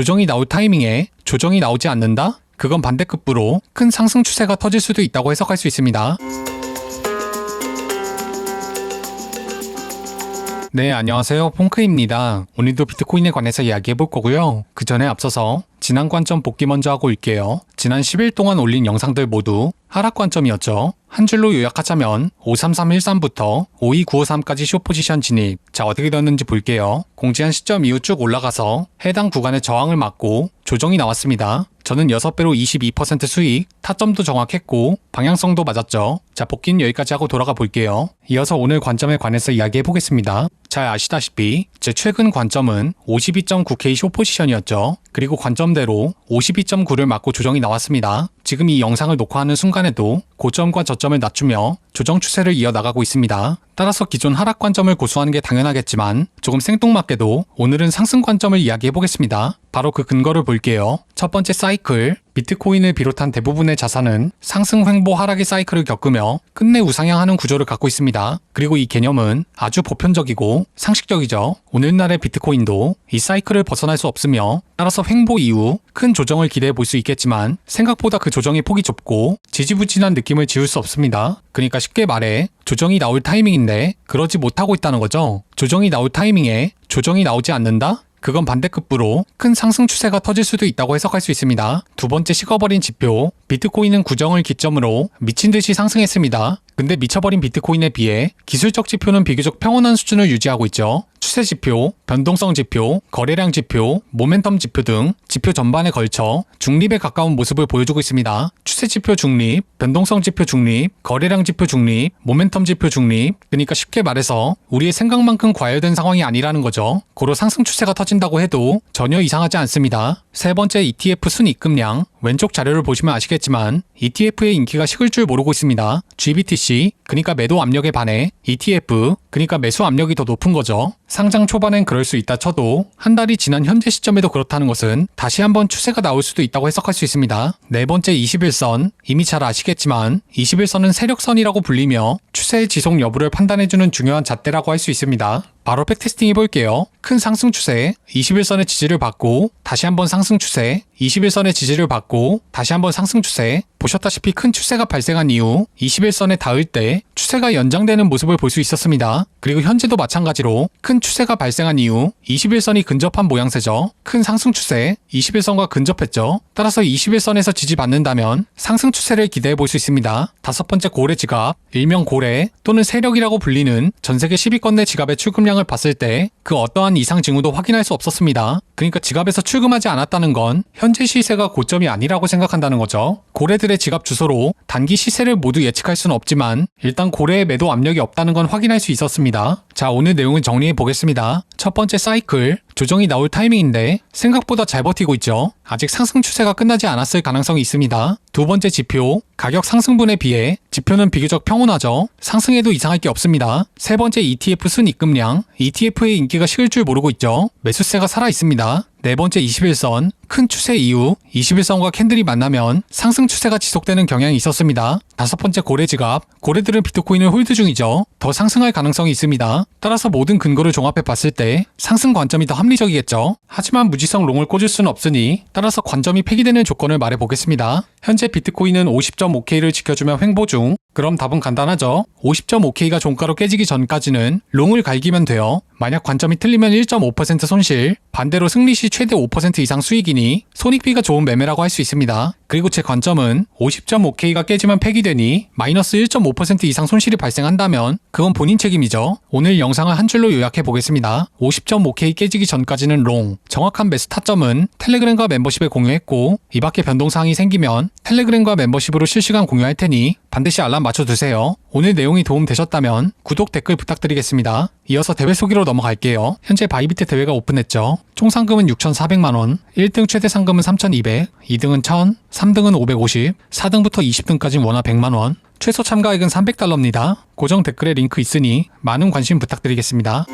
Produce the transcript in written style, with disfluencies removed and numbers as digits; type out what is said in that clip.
조정이 나올 타이밍에 조정이 나오지 않는다? 그건 반대급부로 큰 상승 추세가 터질 수도 있다고 해석할 수 있습니다. 네, 안녕하세요. 퐁크입니다. 오늘도 비트코인에 관해서 이야기해볼 거고요. 그 전에 앞서서 지난 관점 복귀 먼저 하고 올게요. 지난 10일 동안 올린 영상들 모두 하락 관점이었죠. 한 줄로 요약하자면 53313부터 52953까지 숏포지션 진입. 자, 어떻게 되었는지 볼게요. 공지한 시점 이후 쭉 올라가서 해당 구간의 저항을 맞고 조정이 나왔습니다. 저는 6배로 22% 수익, 타점도 정확했고 방향성도 맞았죠. 자, 복귀는 여기까지 하고 돌아가 볼게요. 이어서 오늘 관점에 관해서 이야기해 보겠습니다. 잘 아시다시피 제 최근 관점은 52.9K 숏포지션이었죠. 그리고 관점대로 52.9를 맞고 조정이 나왔습니다. 지금 이 영상을 녹화하는 순간에도 고점과 저점을 낮추며 조정 추세를 이어나가고 있습니다. 따라서 기존 하락 관점을 고수하는 게 당연하겠지만 조금 생뚱맞게도 오늘은 상승 관점을 이야기해 보겠습니다. 바로 그 근거를 볼게요. 첫 번째 사이클, 비트코인을 비롯한 대부분의 자산은 상승 횡보 하락의 사이클을 겪으며 끝내 우상향하는 구조를 갖고 있습니다. 그리고 이 개념은 아주 보편적이고 상식적이죠. 오늘날의 비트코인도 이 사이클을 벗어날 수 없으며 따라서 횡보 이후 큰 조정을 기대해 볼 수 있겠지만 생각보다 그 조정의 폭이 좁고 지지부진한 느낌을 지울 수 없습니다. 그러니까 쉽게 말해 조정이 나올 타이밍인데 그러지 못하고 있다는 거죠. 조정이 나올 타이밍에 조정이 나오지 않는다? 그건 반대급부로 큰 상승 추세가 터질 수도 있다고 해석할 수 있습니다. 두 번째 식어버린 지표, 비트코인은 구정을 기점으로 미친듯이 상승했습니다. 근데 미쳐버린 비트코인에 비해 기술적 지표는 비교적 평온한 수준을 유지하고 있죠. 추세 지표, 변동성 지표, 거래량 지표, 모멘텀 지표 등 지표 전반에 걸쳐 중립에 가까운 모습을 보여주고 있습니다. 추세 지표 중립, 변동성 지표 중립, 거래량 지표 중립, 모멘텀 지표 중립. 그러니까 쉽게 말해서 우리의 생각만큼 과열된 상황이 아니라는 거죠. 고로 상승 추세가 터진다고 해도 전혀 이상하지 않습니다. 세 번째 ETF 순입금량, 왼쪽 자료를 보시면 아시겠지만 ETF의 인기가 식을 줄 모르고 있습니다. GBTC, 그러니까 매도 압력에 반해 ETF, 그러니까 매수 압력이 더 높은 거죠. 상장 초반엔 그럴 수 있다 쳐도 한 달이 지난 현재 시점에도 그렇다는 것은 다시 한번 추세가 나올 수도 있다고 해석할 수 있습니다. 네 번째 21선, 이미 잘 아시겠지만 21선은 세력선이라고 불리며 추세의 지속 여부를 판단해주는 중요한 잣대라고 할 수 있습니다. 바로 백테스팅 해볼게요. 큰 상승 추세, 21선의 지지를 받고 다시 한번 상승 추세, 21선의 지지를 받고 다시 한번 상승 추세. 보셨다시피 큰 추세가 발생한 이후 21선에 닿을 때 추세가 연장되는 모습을 볼 수 있었습니다. 그리고 현재도 마찬가지로 큰 추세가 발생한 이후 21선이 근접한 모양새죠. 큰 상승 추세, 21선과 근접했죠. 따라서 21선에서 지지받는다면 상승 추세를 기대해 볼 수 있습니다. 다섯 번째 고래 지갑, 일명 고래 또는 세력이라고 불리는 전세계 10위권 내 지갑의 출금량을 봤을 때 그 어떠한 이상 징후도 확인할 수 없었습니다. 그러니까 지갑에서 출금하지 않았다는 건 현재 시세가 고점이 아니라고 생각한다는 거죠. 고래들의 지갑 주소로 단기 시세를 모두 예측할 수는 없지만 일단 고래의 매도 압력이 없다는 건 확인할 수 있었습니다. 자, 오늘 내용을 정리해 보겠습니다. 첫 번째 사이클, 조정이 나올 타이밍인데 생각보다 잘 버티고 있죠. 아직 상승 추세가 끝나지 않았을 가능성이 있습니다. 두 번째 지표, 가격 상승분에 비해 지표는 비교적 평온하죠. 상승해도 이상할 게 없습니다. 세 번째 ETF 순입금량, ETF의 인기가 식을 줄 모르고 있죠. 매수세가 살아 있습니다. 네 번째 21선, 큰 추세 이후 21선과 캔들이 만나면 상승 추세가 지속되는 경향이 있었습니다. 다섯 번째 고래 지갑, 고래들은 비트코인을 홀드 중이죠. 더 상승할 가능성이 있습니다. 따라서 모든 근거를 종합해 봤을 때 상승 관점이 더 합리적이겠죠. 하지만 무지성 롱을 꽂을 수는 없으니 따라서 관점이 폐기되는 조건을 말해 보겠습니다. 현재 비트코인은 50.5K를 지켜주며 횡보 중. 그럼 답은 간단하죠. 50.5K가 종가로 깨지기 전까지는 롱을 갈기면 돼요. 만약 관점이 틀리면 1.5% 손실, 반대로 승리 시 최대 5% 이상 수익이니 손익비가 좋은 매매라고 할 수 있습니다. 그리고 제 관점은 50.5K가 깨지면 폐기되니 마이너스 1.5% 이상 손실이 발생한다면 그건 본인 책임이죠. 오늘 영상을 한 줄로 요약해 보겠습니다. 50.5K 깨지기 전까지는 롱, 정확한 매수 타점은 텔레그램과 멤버십에 공유했고 이 밖에 변동사항이 생기면 텔레그램과 멤버십으로 실시간 공유할 테니 반드시 알람 맞춰두세요. 오늘 내용이 도움되셨다면 구독, 댓글 부탁드리겠습니다. 이어서 대회 소개로 넘어갈게요. 현재 바이비트 대회가 오픈했죠. 총 상금은 6,400만원, 1등 최대 상금은 3,200, 2등은 1,000, 3등은 550, 4등부터 20등까지 원화 100만원, 최소 참가액은 $300입니다. 고정 댓글에 링크 있으니 많은 관심 부탁드리겠습니다.